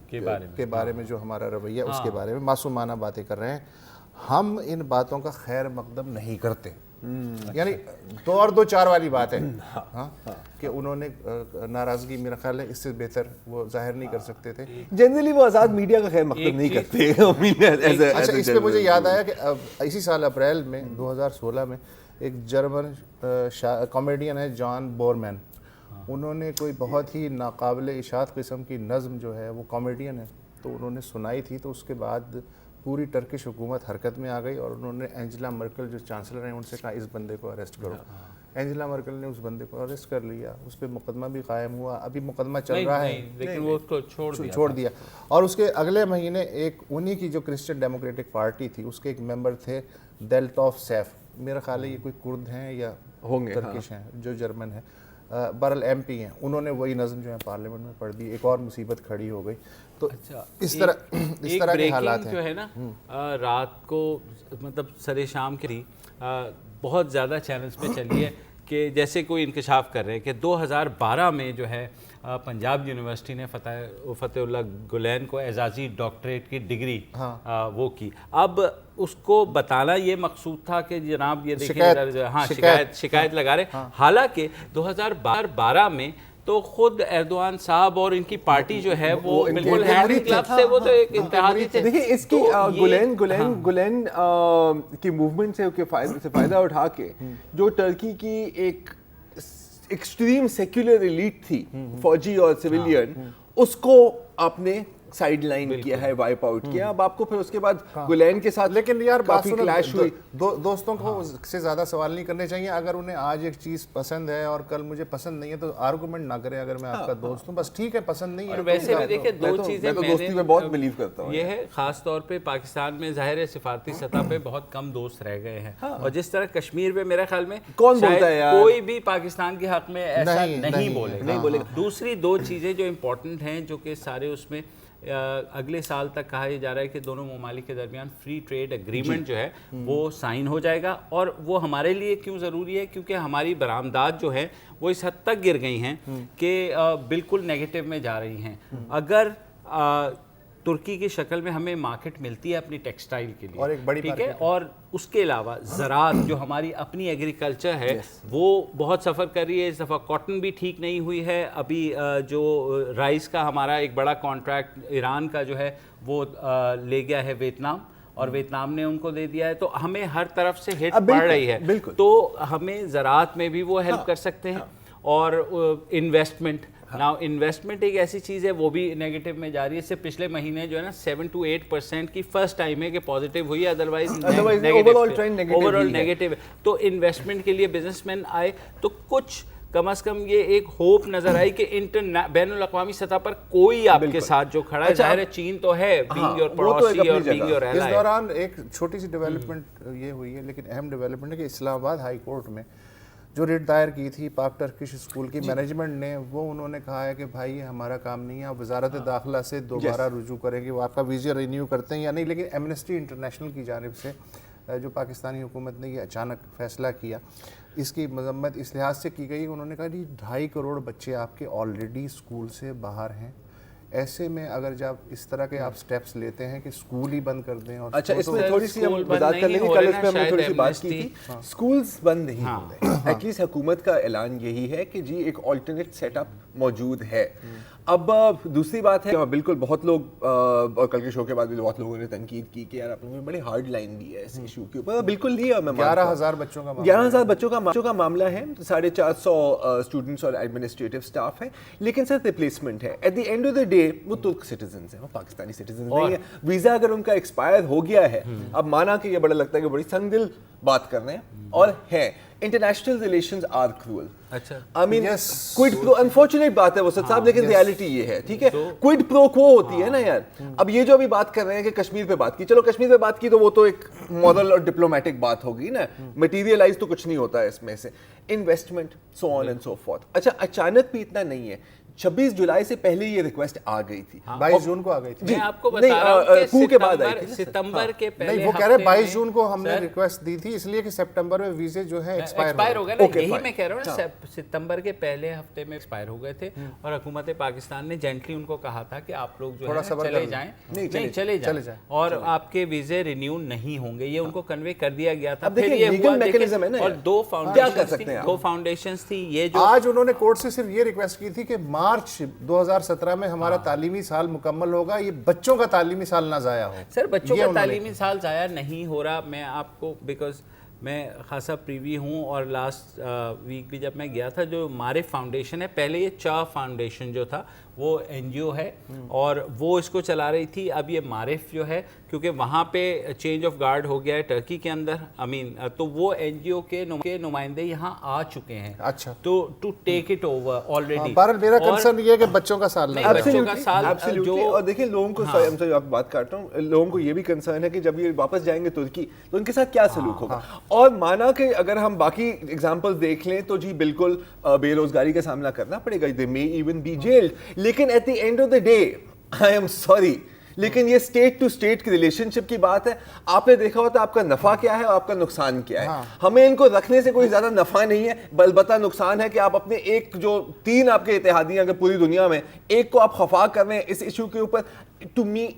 کے بارے میں جو ہمارا رویہ اس کے بارے میں معصومانہ باتیں کر رہے ہیں. ہم ان باتوں کا خیر مقدم نہیں کرتے, یعنی 2 اور 2 4 والی بات ہے کہ انہوں نے ناراضگی میرا خیال ہے اس سے بہتر وہ ظاہر نہیں کر سکتے تھے. جنرلی وہ آزاد میڈیا کا خیر مقدم نہیں کرتے. اچھا, اس پہ مجھے یاد آیا کہ اسی سال اپریل میں 2016 میں ایک جرمن کامیڈین ہے جان بورمین, انہوں نے کوئی بہت ہی ناقابل اشاعت قسم کی نظم جو ہے وہ کامیڈین ہے تو انہوں نے سنائی تھی. تو اس کے بعد پوری ٹرکش حکومت حرکت میں آ گئی اور انہوں نے اینجلا مرکل جو چانسلر ہیں ان سے کہا اس بندے کو اریسٹ کرو. اینجلا مرکل نے اس بندے کو اریسٹ کر لیا, اس پہ مقدمہ بھی قائم ہوا, ابھی مقدمہ چل رہا ہے لیکن وہ اس کو چھوڑ دیا. اور اس کے اگلے مہینے ایک انہی کی جو کرسچن ڈیموکریٹک پارٹی تھی اس کے ایک ممبر تھے دلٹوف سیف, میرا خیال ہے یہ کوئی کرد ہیں یا ترکش ہیں جو جرمن ہیں, بہرحال ایم پی ہیں, انہوں نے وہی نظم جو ہے پارلیمنٹ میں پڑھ دی. ایک اور مصیبت کھڑی ہو گئی. تو اس طرح کے حالات ہیں جو ہے نا. رات کو مطلب سر شام کی بہت زیادہ چینلز پہ چلی ہے کہ جیسے کوئی انکشاف کر رہے ہیں کہ 2012 میں جو ہے پنجاب یونیورسٹی نے فتح اللہ گولن کو اعزازی ڈاکٹریٹ کی ڈگری وہ کی. اب اس کو بتانا یہ مقصود تھا کہ جناب یہ دیکھیں شکایت لگا رہے. حالانکہ 2012 میں تو خود ایردوان صاحب اور ان کی پارٹی جو ہے وہ بالکل ہینڈ کلب سے وہ تو ایک اتحادی تھے. دیکھیں اس کی گلین کی موومنٹ سے فائدہ اٹھا کے جو ٹرکی کی ایک ایکسٹریم سیکولر ایلیٹ تھی, فوجی اور سویلین, اس کو آپ نے سائیڈ لائن کیا ہے, وائپ آؤٹ کیا. اب آپ کو پھر اس کے بعد گلین کے ساتھ لیکن یار کافی کلیش ہوئی. دوستوں کو اس سے زیادہ سوال نہیں کرنے چاہیے. اگر انہیں آج ایک چیز پسند ہے اور کل مجھے پسند نہیں ہے تو آرگومنٹ نہ کریں. اگر میں آپ کا دوست ہوں بس ٹھیک ہے, پسند نہیں ہے. اور ویسے بھی دیکھیں دو چیزیں میں دوستی میں بہت بلیو کرتا ہوں, یہ ہے خاص طور پہ پاکستان میں ظاہر ہے سفارتی سطح پہ بہت کم دوست رہ گئے ہیں, اور جس طرح کشمیر پہ میرے خیال میں کون بولتا ہے یار, کوئی بھی پاکستان کے حق میں ایسا نہیں بولے. دوسری دو چیزیں جو امپورٹنٹ ہیں جو کہ سارے اس میں اگلے سال تک کہا جا رہا ہے کہ دونوں ممالک کے درمیان فری ٹریڈ ایگریمنٹ جو ہے وہ سائن ہو جائے گا. اور وہ ہمارے لیے کیوں ضروری ہے, کیونکہ ہماری برآمدات جو ہیں وہ اس حد تک گر گئی ہیں کہ بالکل نیگیٹو میں جا رہی ہیں. اگر ترکی کی شکل میں ہمیں مارکیٹ ملتی ہے اپنی ٹیکسٹائل کے لیے, اور ایک بڑی ٹھیک ہے, اور اس کے علاوہ زراعت جو ہماری اپنی ایگریکلچر ہے وہ بہت سفر کر رہی ہے. اس دفعہ کاٹن بھی ٹھیک نہیں ہوئی ہے. ابھی جو رائس کا ہمارا ایک بڑا کانٹریکٹ ایران کا جو ہے وہ لے گیا ہے ویتنام, اور ویتنام نے ان کو دے دیا ہے. تو ہمیں ہر طرف سے ہٹ پڑ رہی ہے. تو ہمیں زراعت میں بھی وہ ہیلپ کر سکتے ہیں. اور انویسٹمنٹ, ناؤ انویسٹمنٹ ایک ایسی چیز ہے وہ بھی نیگیٹو میں جا رہی ہے. اس سے پچھلے مہینے جو ہے نا 7 to 8% کی فرسٹ ٹائم ہے کہ پازیٹیو ہوئی ہے, ادروائز اوور آل نیگیٹو ہے. تو انویسٹمنٹ کے لیے بزنس مین آئے تو کچھ کم از کم یہ ایک ہوپ نظر آئی کہ بین الاقوامی سطح پر کوئی آپ کے ساتھ جو کھڑا ہے. ظاہر ہے چین تو ہے بینگ یور پڑوسی اور بینگ یور ایلائی. اس دوران ایک چھوٹی سی ڈیولپمنٹ یہ ہوئی ہے, لیکن اہم ڈیولپمنٹ ہے کہ اسلام آباد ہائی کورٹ میں جو ریٹ دائر کی تھی پاک ٹرکش اسکول کی مینجمنٹ نے, وہ انہوں نے کہا ہے کہ بھائی یہ ہمارا کام نہیں ہے, آپ وزارت داخلہ سے دوبارہ رجوع کریں گے وہ آپ کا ویزا رینیو کرتے ہیں یا نہیں. لیکن ایمنسٹی انٹرنیشنل کی جانب سے جو پاکستانی حکومت نے یہ اچانک فیصلہ کیا, اس کی مذمت اس لحاظ سے کی گئی. انہوں نے کہا جی 2.5 کروڑ بچے آپ کے آلریڈی اسکول سے باہر ہیں, ایسے میں اگر جب اس طرح کے آپ سٹیپس لیتے ہیں کہ اسکول ہی بند کر دیں. اور اچھا اس میں تھوڑی سی ہم وضاحت کر لیں گے, کل اس میں ہم نے تھوڑی سی بات کی تھی, اسکولز بند نہیں ہو رہے. ایٹ لیسٹ حکومت کا اعلان یہی ہے کہ جی ایک آلٹرنیٹ سیٹ اپ موجود ہے. اب دوسری بات ہے بالکل بہت لوگ اور کل کے شو کے بعد بھی بہت لوگوں نے تنقید کی کہ یار آپ لوگوں نے بڑی ہارڈ لائن دی ہے اس ایشو کے اوپر. بالکل لیا, میں 11,000 بچوں کا 11,000 بچوں کا معاملہ ہے, 450 اسٹوڈنٹس اور ایڈمنسٹریٹو اسٹاف ہے, لیکن سر ریپلیسمنٹ ہے. At the end of the day وہ ترک سٹیزنز ہیں, وہ پاکستانی سٹیزنز نہیں ہیں. ویزا اگر ان کا ایکسپائر ہو گیا ہے, اب مانا کہ یہ بڑا لگتا ہے کہ بڑی سنگ دل بات کر رہے ہیں, اور ہے انٹرنیشنل ریلیشنز آر کروئل. اچھا آئی مین کوئڈ پرو, انفارچونیٹ بات ہے وہ سر صاحب, لیکن ریالٹی یہ ہے, ٹھیک ہے, کوئڈ پرو کو ہوتی ہے نا یار. اب یہ جو ابھی بات کر رہے ہیں کہ کشمیر پہ بات کی, چلو کشمیر پہ بات کی تو وہ تو ایک مورل اور ڈپلومیٹک بات ہوگی نا, مٹیریلائز تو کچھ نہیں ہوتا ہے اس میں سے. Investment so on and so forth. اچھا اچانک بھی اتنا نہیں ہے, 26 جولائی سے پہلے یہ ریکویسٹ آ گئی تھی, 22 جون کو آ گئی تھی. میں آپ کو بتا رہا ہوں کہ کے بعد آئی تھی, ستمبر کے پہلے نہیں, وہ کہہ رہے 22 جون کو ہم نے ریکویسٹ دی تھی اس لیے کہ سپٹمبر میں ویزے جو ہے ایکسپائر ہو گئے نا. یہی میں کہہ رہا ہوں نا, ستمبر کے پہلے ہفتے میں ایکسپائر ہو گئے تھے, اور حکومت پاکستان نے جینٹلی ان کو کہا تھا کہ آپ لوگ جو ہے چلے جائیں, نہیں چلے جائیں, اور آپ کے ویزے رینیو نہیں ہوں گے. یہ ان کو کنوے کر دیا گیا تھا. پھر یہ ہوا, اور 2 فاؤنڈیشنز تھی. یہ جو آج انہوں نے کورٹ سے صرف یہ ریکویسٹ کی تھی کہ مارچ 2017 میں ہمارا تعلیمی سال مکمل ہوگا, یہ بچوں کا تعلیمی سال نہ ضائع ہو. سر بچوں کا تعلیمی سال ضائع نہیں ہو رہا. میں آپ کو بیکاز میں خاصا پریوی ہوں, اور لاسٹ ویک بھی جب میں گیا تھا, جو معرف فاؤنڈیشن ہے, پہلے یہ چا فاؤنڈیشن جو تھا وہ این جی او ہے اور وہ اس کو چلا رہی تھی. اب یہ معرف جو ہے, کیونکہ وہاں پہ چینج آف گارڈ ہو گیا ہے ٹرکی کے اندر, تو وہ این جی او کے نمائندے یہاں آ چکے ہیں. اچا تو to take it over already. میرا کنسرن یہ ہے کہ بچوں کا سال جو, اور دیکھیں لوگوں کو, ہم سے آپ بات کرتا ہوں, لوگوں کو یہ بھی کنسرن ہے کہ جب یہ واپس جائیں گے ترکی تو ان کے ساتھ کیا سلوک ہوگا. اور مانا کہ اگر ہم باقی ایگزامپل دیکھ لیں تو جی بالکل بے روزگاری کا سامنا کرنا پڑے گا, they may even be jailed. لیکن at the end of the day, I am sorry, لیکن یہ اسٹیٹ ٹو اسٹیٹ کی ریلیشن شپ کی بات ہے. آپ نے دیکھا ہوتا آپ کا نفع کیا ہے اور آپ کا نقصان کیا ہے. ہمیں ان کو رکھنے سے کوئی زیادہ نفع نہیں ہے, البتہ نقصان ہے کہ آپ اپنے ایک جو 3 آپ کے اتحادی اگر پوری دنیا میں, ایک کو آپ خفا کر رہے ہیں اس ایشو کے اوپر. to me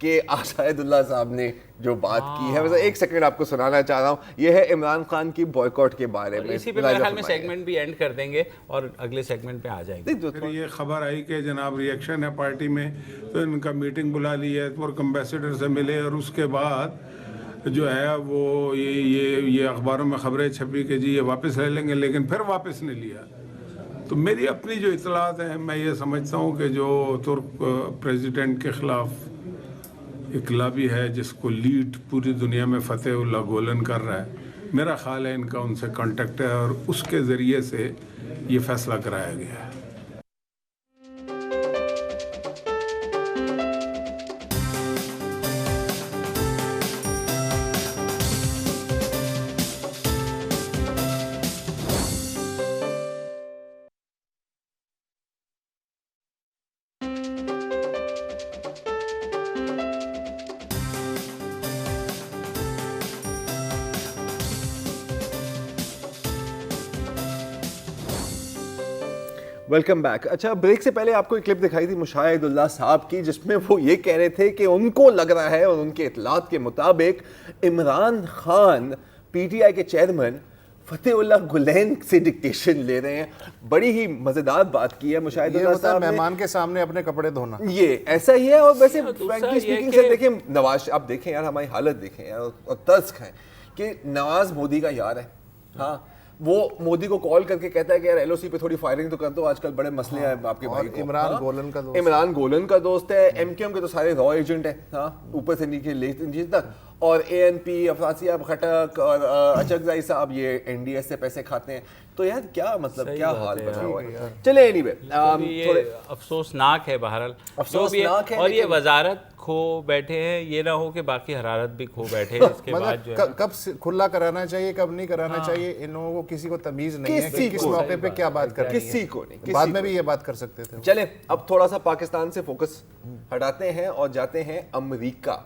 کہ آشائداللہ صاحب نے جو بات کی ہے. ایک سیکنڈ آپ کو سنانا چاہ رہا ہوں, یہ ہے عمران خان کی بوائکاٹ کے بارے میں. اسی پہ میرے خیال میں سیگمنٹ بھی اینڈ کر دیں گے اور اگلے سیگمنٹ پہ آ جائیں گے. یہ خبر آئی کہ جناب ریئیکشن ہے پارٹی میں, تو ان کا میٹنگ بلا لی ہے, ترک امبیسڈر سے ملے, اور اس کے بعد جو ہے وہ یہ اخباروں میں خبریں چھپی کہ جی یہ واپس لے لیں گے, لیکن پھر واپس نہیں لیا. تو میری اپنی جو اطلاعات ہیں, میں یہ سمجھتا ہوں کہ جو ترک پریزیڈنٹ کے خلاف ایک لابی ہے جس کو لیڈ پوری دنیا میں فتح اللہ گولن کر رہا ہے, میرا خیال ہے ان کا ان سے کانٹیکٹ ہے اور اس کے ذریعے سے یہ فیصلہ کرایا گیا ہے. Welcome back. اچھا, بریک سے پہلے آپ کو ایک کلپ دکھائی تھی مشاہد صاحب کی, جس میں وہ یہ کہہ رہے تھے کہ ان کو لگ رہا ہے, اور ان کے اطلاعات کے مطابق Imran Khan P T I کے چیئرمین فتح اللہ گلین سے ڈکٹیشن لے رہے ہیں. بڑی ہی مزیدار بات کی ہے مشاہد صاحب نے. مہمان کے سامنے اپنے کپڑے دھونا, یہ ایسا ہی ہے. اور ویسے فرینکلی اسپیکنگ سے دیکھیں نواز, آپ دیکھیں یار ہماری حالت دیکھیں یار, اور طرز کھائیں کہ نواز مودی کا یار ہے. ہاں, وہ مودی کو کال کر کے کہتا ہے کہ یار ایل او سی پہ تھوڑی فائرنگ تو کر دو, آج کل بڑے مسئلے ہیں آپ کے بھائی کو. عمران گولن کا دوست ہے. ایم کیو ایم کے تو سارے را ایجنٹ ہیں, ہاں, اوپر سے نیچے تک. اور اے این پی, افراسیاب خٹک اور اچکزائی صاحب یہ این ڈی ایس سے پیسے کھاتے ہیں. تو یار کیا مطلب کیا حال بنا ہوا ہے. چلے اینی وے, تھوڑے افسوسناک ہے بہرحال, افسوسناک ہے. اور یہ وزارت کھو بیٹھے ہیں, یہ نہ ہو کہ باقی حرارت بھی کھو بیٹھے. اس کے بعد جو کب کھلا کرانا چاہیے, کب نہیں کرانا چاہیے, ان لوگوں کو کسی کو تمیز نہیں ہے کہ کس موقع پہ کیا بات کرنی ہے. کسی کو نہیں, بعد میں بھی یہ بات کر سکتے تھے. چلیں اب تھوڑا سا پاکستان سے فوکس ہٹاتے ہیں اور جاتے ہیں امریکہ.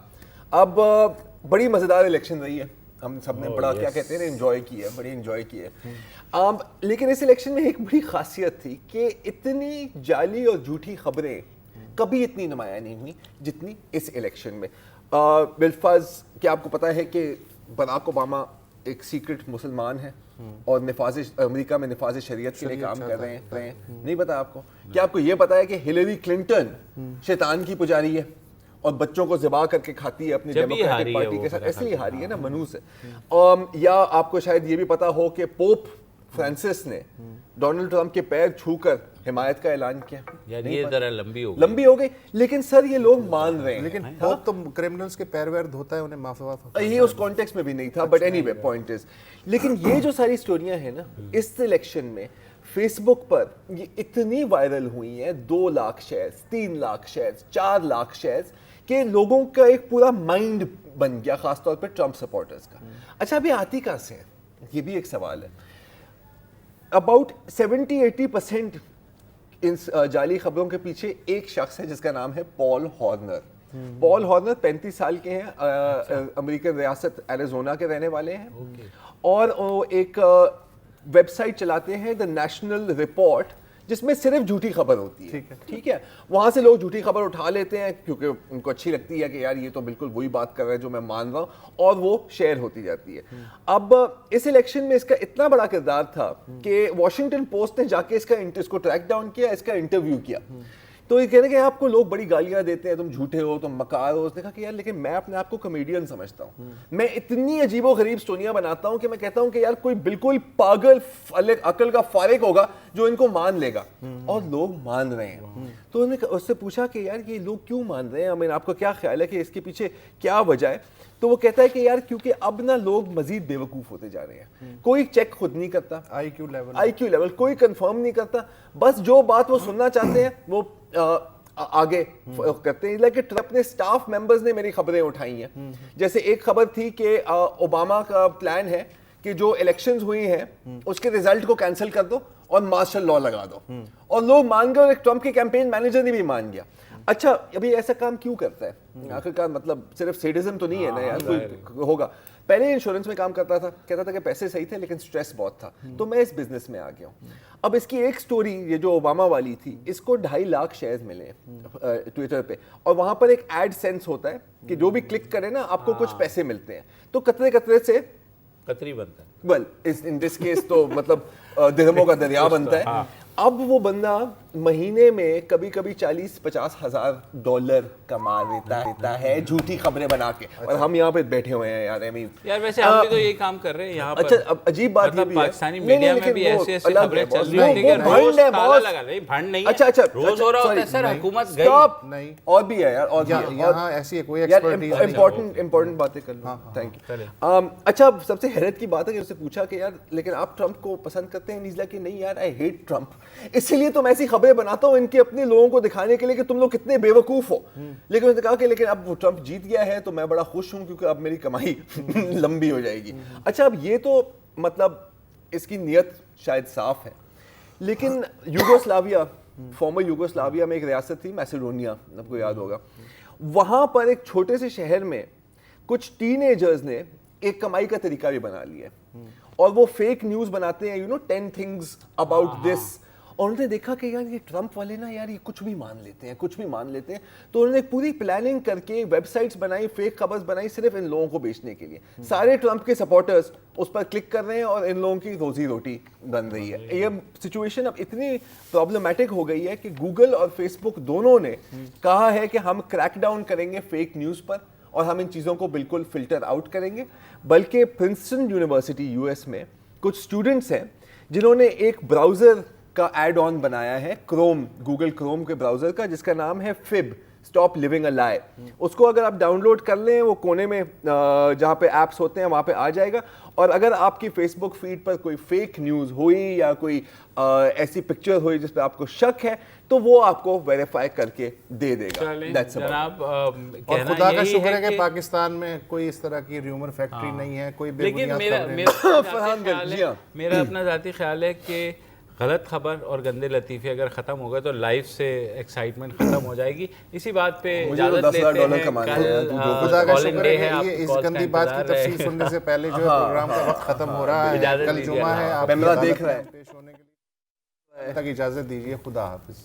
اب بڑی مزیدار الیکشن رہی ہے, ہم سب نے بڑا کیا کہتے ہیں انجوائے کی ہے, بڑی انجوائے کی ہے. لیکن اس الیکشن میں ایک بڑی خاصیت تھی کہ اتنی جعلی اور جھوٹی خبریں کبھی اتنی نمایاں نہیں ہوئی جتنی اس الیکشن میں. بالفرض کیا آپ کو پتہ ہے کہ براک اوباما ایک سیکرٹ مسلمان ہے اور امریکہ میں نفاذ شریعت کے لیے کام کر رہے ہیں. نہیں پتا آپ کو؟ کیا آپ کو یہ پتا ہے کہ ہلیری کلنٹن شیطان کی پجاری ہے اور بچوں کو ذبح کر کے کھاتی ہے اپنی ڈیموکریٹک پارٹی کے ساتھ, اس لیے ہاری ہے نا, منوس ہے. یا آپ کو شاید یہ بھی پتا ہو کہ پوپ فرانسس نے ڈونلڈ ٹرمپ کے پیر چھو کر حمایت کا اعلان کیا. یار یہ ذرا لمبی ہو گئی, لیکن سر یہ لوگ مان رہے ہیں. لیکن پوپ تو کرمنلز کے پیر ویر دھوتا ہے, انہیں معافی وافی, یہ اس کانٹیکسٹ میں بھی نہیں تھا, but any way point is. لیکن یہ جو ساری سٹوریاں ہیں نا اس الیکشن میں فیس بک پر یہ اتنی وائرل ہوئی ہیں, 2 lakh shares, 3 lakh shares, 4 lakh shares, کہ لوگوں کا ایک پورا مائنڈ بن گیا, خاص طور پہ ٹرمپ سپورٹرز کا. اچھا ابھی آتی کہاں سے ہیں, یہ بھی ایک سوال ہے. اباؤٹ 70-80% ان جعلی خبروں کے پیچھے ایک شخص ہے جس کا نام ہے پال ہارنر. پال ہارنر 35 سال کے ہیں, امریکن ریاست ایریزونا کے رہنے والے ہیں, اور ایک ویب سائٹ چلاتے ہیں دا نیشنل رپورٹ, جس میں صرف جھوٹی خبر ہوتی ہے. ٹھیک ہے, وہاں سے لوگ جھوٹی خبر اٹھا لیتے ہیں کیونکہ ان کو اچھی لگتی ہے کہ یار یہ تو بالکل وہی بات کر رہے ہیں جو میں مان رہا ہوں, اور وہ شیئر ہوتی جاتی ہے. اب اس الیکشن میں اس کا اتنا بڑا کردار تھا کہ واشنگٹن پوسٹ نے جا کے اس کو ٹریک ڈاؤن کیا, اس کا انٹرویو کیا. تو یہ کہہ رہے کہ آپ کو لوگ بڑی گالیاں دیتے ہیں, تم جھوٹے ہو, تم مکار ہو. اس نے کہا کہ یار لیکن میں اپنے آپ کو کمیڈین سمجھتا ہوں, میں اتنی عجیب و غریب سٹوریاں بناتا ہوں کہ میں کہتا ہوں کہ یار کوئی بالکل پاگل عقل کا فارغ ہوگا جو ان کو مان لے گا, اور لوگ مان رہے ہیں. تو انہوں نے اس سے پوچھا کہ یار یہ لوگ کیوں مان رہے ہیں, آپ کو کیا خیال ہے کہ اس کے پیچھے کیا وجہ ہے. تو وہ کہتا ہے کہ یار کیونکہ اب نا لوگ مزید بیوقوف ہوتے جا رہے ہیں, کوئی چیک خود نہیں کرتا, آئی کیو لیول کوئی کنفرم نہیں کرتا, بس جو بات وہ سننا چاہتے ہیں وہ آگے کرتے ہیں. لیکن ٹرمپ نے سٹاف ممبرز نے میری خبریں اٹھائی ہیں. جیسے ایک خبر تھی کہ اوباما کا پلان ہے کہ جو الیکشنز ہوئی ہیں اس کے ریزلٹ کو کینسل کر دو اور مارشل لا لگا دو, اور لوگ مان گئے, اور ایک ٹرمپ کے کیمپین مینیجر نے بھی مان گیا. اچھا ابھی ایسا کام کیوں کرتا ہے آخرکار؟ مطلب صرف سیڈزم تو نہیں ہے نا یار, کوئی ہوگا. پہلے انشورنس میں کام کرتا تھا, کہتا تھا کہ پیسے صحیح تھے لیکن سٹریس بہت تھا, تو میں اس بزنس میں آ گیا ہوں. اب اس کی ایک سٹوری یہ جو اوباما والی تھی, اس کو 2.5 لاکھ شیئرز ملے ہیں ٹویٹر پہ, اور وہاں پر ایک ایڈ سینس ہوتا ہے کہ جو بھی کلک کرے نا آپ کو کچھ پیسے ملتے ہیں. تو قطرے قطرے سے قطری بنتا ہے, ویل ان دس کیس تو مطلب درہموں کا دریا بنتا ہے. اب وہ بندہ مہینے میں کبھی کبھی 40-50 ہزار ڈالر کما لیتا ہے جھوٹی خبریں بنا کے, اور ہم یہاں پہ بیٹھے ہوئے ہیں یار. یار ویسے ہم بھی تو یہی کام کر رہے ہیں یہاں پر. اچھا اب عجیب بات یہ بھی ہے پاکستانی میڈیا میں بھی ایسی ایسی خبریں چل رہی ہیں کہ روز تالا لگا رہی, بھنڈ نہیں ہے, روز ہو رہا ہوتا ہے سر حکومت گئی نہیں. اور بھی ہے یار, اور یہاں ایسی کوئی ایکسپرٹیز امپورٹنٹ باتیں کر لیں. Thank you. اچھا سب سے حیرت کی بات ہے کہ اس سے پوچھا کہ یار لیکن آپ ٹرمپ کو پسند کرتے ہیں؟ نیزلا کہ نہیں یار, آئی ہیٹ ٹرمپ, اس لیے تو میں ایسی خبریں بناتا ہوں ان کے اپنے لوگوں کو دکھانے کے لیے کہ تم لوگ کتنے بے وقوف ہو. لیکن اس نے کہا کہ لیکن اب وہ ٹرمپ جیت گیا ہے تو میں بڑا خوش ہوں کیونکہ اب میری کمائی لمبی ہو جائے گی. اچھا اب یہ تو مطلب اس کی نیت شاید صاف ہے, لیکن یوگوسلاویا, فارمر یوگوسلاویا میں ایک ریاست تھی میسیڈونیا, آپ کو یاد ہوگا, وہاں پر ایک چھوٹے سے شہر میں کچھ ٹین ایجرز نے ایک کمائی کا طریقہ بھی بنا لیا ہے, اور وہ فیک نیوز بناتے ہیں, 10 things about this. اور انہوں نے دیکھا کہ یار یہ ٹرمپ والے نا یار یہ کچھ بھی مان لیتے ہیں, تو انہوں نے پوری پلاننگ کر کے ویب سائٹس بنائی, فیک خبرز بنائی صرف ان لوگوں کو بیچنے کے لیے. سارے ٹرمپ کے سپورٹرز اس پر کلک کر رہے ہیں اور ان لوگوں کی روزی روٹی بن رہی ہے. یہ سچویشن اب اتنی پرابلمٹک ہو گئی ہے کہ گوگل اور فیس بک دونوں نے کہا ہے کہ ہم کریک ڈاؤن کریں گے فیک نیوز پر, اور ہم ان چیزوں کو بالکل فلٹر آؤٹ کریں گے. بلکہ پرنسٹن یونیورسٹی یو ایس میں کچھ اسٹوڈنٹس ہیں جنہوں نے ایک براؤزر کا ایڈ آن بنایا ہے, کروم, گوگل کروم کے براؤزر کا, جس کا نام ہے فب, اسٹاپ لیونگ اے لائی. اس کو اگر آپ ڈاؤن لوڈ کر لیں, وہ کونے میں جہاں پہ ایپس ہوتے ہیں وہاں پہ آ جائے گا, اور اگر آپ کی فیس بک فیڈ پر کوئی فیک نیوز ہوئی یا کوئی ایسی پکچر ہوئی جس پہ آپ کو شک ہے تو وہ آپ کو ویریفائی کر کے دے دے گا. جناب اور خدا کا شکر ہے کہ پاکستان میں کوئی اس طرح کی ریومر فیکٹری نہیں ہے, کوئی بے بنیاد خبریں. میرا اپنا ذاتی خیال ہے کہ غلط خبر اور گندے لطیفے اگر ختم ہو گئے تو لائف سے ایکسائٹمنٹ ختم ہو جائے گی. اسی بات پہ اجازت لیتے ہیں. خدا کا شکر ہے کہ یہ اس گندی بات کی تفصیل سننے سے پہلے جو پروگرام کا وقت ختم ہو رہا ہے, کل جمعہ ہے, آپ دیکھ رہے ہیں, پیش ہونے کے لیے تک اجازت دیجیے. خدا حافظ.